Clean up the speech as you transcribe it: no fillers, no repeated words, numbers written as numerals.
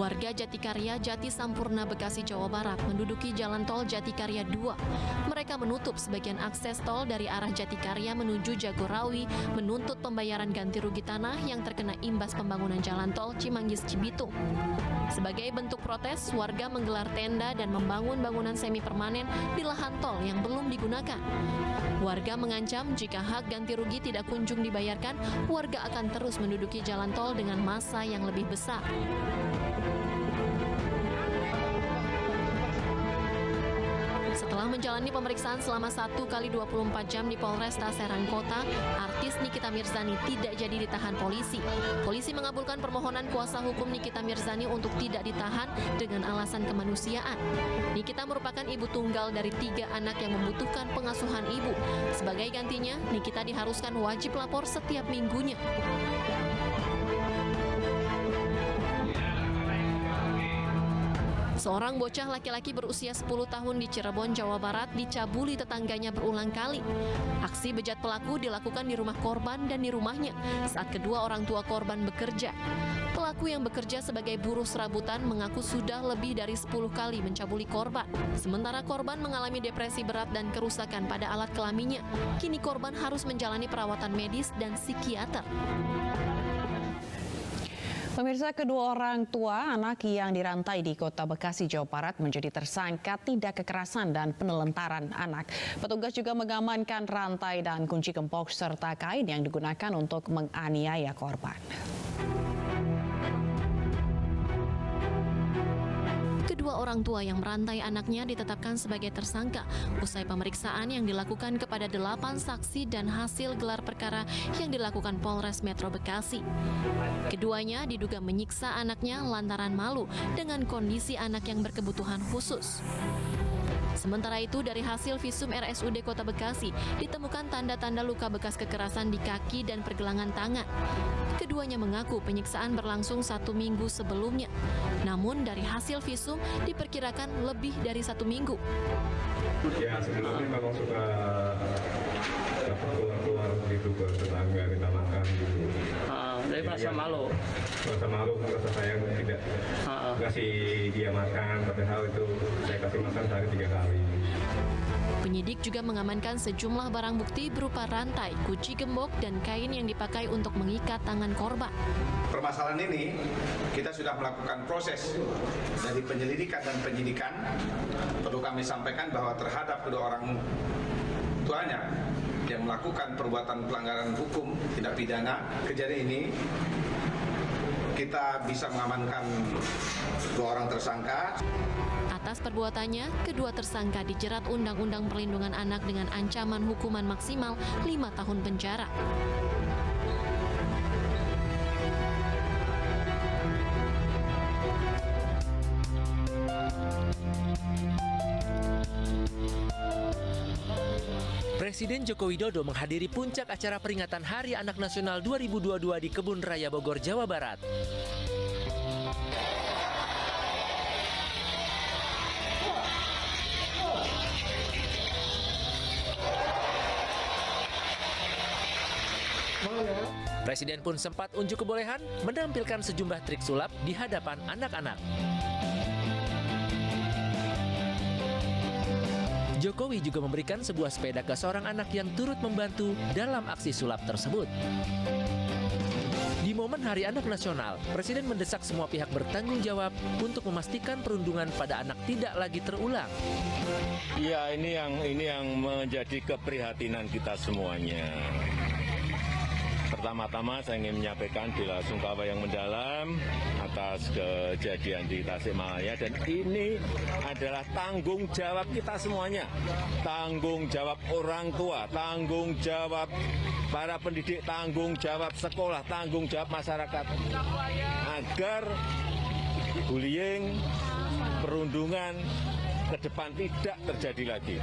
Warga Jatikarya, Jati Sampurna, Bekasi, Jawa Barat menduduki jalan tol Jatikarya 2. Mereka menutup sebagian akses tol dari arah Jatikarya menuju Jagorawi, menuntut pembayaran ganti rugi tanah yang terkena imbas pembangunan jalan tol Cimanggis-Cibitung. Sebagai bentuk protes, warga menggelar tenda dan membangun bangunan semi permanen di lahan tol yang belum digunakan. Warga mengancam jika hak ganti rugi tidak kunjung dibayarkan, warga akan terus menduduki jalan tol dengan massa yang lebih besar. Setelah menjalani pemeriksaan selama 1 kali 24 jam di Polresta Serang Kota, artis Nikita Mirzani tidak jadi ditahan polisi. Polisi mengabulkan permohonan kuasa hukum Nikita Mirzani untuk tidak ditahan dengan alasan kemanusiaan. Nikita merupakan ibu tunggal dari 3 anak yang membutuhkan pengasuhan ibu. Sebagai gantinya, Nikita diharuskan wajib lapor setiap minggunya. Seorang bocah laki-laki berusia 10 tahun di Cirebon, Jawa Barat dicabuli tetangganya berulang kali. Aksi bejat pelaku dilakukan di rumah korban dan di rumahnya saat kedua orang tua korban bekerja. Pelaku yang bekerja sebagai buruh serabutan mengaku sudah lebih dari 10 kali mencabuli korban. Sementara korban mengalami depresi berat dan kerusakan pada alat kelaminnya. Kini korban harus menjalani perawatan medis dan psikiater. Pemirsa, kedua orang tua anak yang dirantai di Kota Bekasi, Jawa Barat menjadi tersangka tindak kekerasan dan penelentaran anak. Petugas juga mengamankan rantai dan kunci gembok serta kain yang digunakan untuk menganiaya korban. Kedua orang tua yang merantai anaknya ditetapkan sebagai tersangka usai pemeriksaan yang dilakukan kepada 8 saksi dan hasil gelar perkara yang dilakukan Polres Metro Bekasi. Keduanya diduga menyiksa anaknya lantaran malu dengan kondisi anak yang berkebutuhan khusus. Sementara itu, dari hasil visum RSUD Kota Bekasi ditemukan tanda-tanda luka bekas kekerasan di kaki dan pergelangan tangan. Keduanya mengaku penyiksaan berlangsung 1 minggu sebelumnya. Namun dari hasil visum diperkirakan lebih dari 1 minggu. Ya, sebelumnya memang suka keluar gitu ke tetangga, minta makan gitu. Dari merasa malu. Merasa malu, merasa sayang tidak kasih dia makan, padahal itu saya kasih makan sehari 3 kali. Penyidik juga mengamankan sejumlah barang bukti berupa rantai, kunci gembok, dan kain yang dipakai untuk mengikat tangan korban. Permasalahan ini kita sudah melakukan proses dari penyelidikan dan penyidikan. Perlu kami sampaikan bahwa terhadap kedua orang tuanya yang melakukan perbuatan pelanggaran hukum tindak pidana kejadian ini, kita bisa mengamankan 2 orang tersangka. Atas perbuatannya, kedua tersangka dijerat Undang-Undang Perlindungan Anak dengan ancaman hukuman maksimal 5 tahun penjara. Presiden Joko Widodo menghadiri puncak acara peringatan Hari Anak Nasional 2022 di Kebun Raya Bogor, Jawa Barat. Presiden pun sempat unjuk kebolehan menampilkan sejumlah trik sulap di hadapan anak-anak. Jokowi juga memberikan sebuah sepeda ke seorang anak yang turut membantu dalam aksi sulap tersebut. Di momen Hari Anak Nasional, Presiden mendesak semua pihak bertanggung jawab untuk memastikan perundungan pada anak tidak lagi terulang. Iya, ini yang menjadi keprihatinan kita semuanya. Pertama-tama saya ingin menyampaikan bela sungkawa yang mendalam atas kejadian di Tasikmalaya, dan ini adalah tanggung jawab kita semuanya. Tanggung jawab orang tua, tanggung jawab para pendidik, tanggung jawab sekolah, tanggung jawab masyarakat agar bullying, perundungan ke depan tidak terjadi lagi.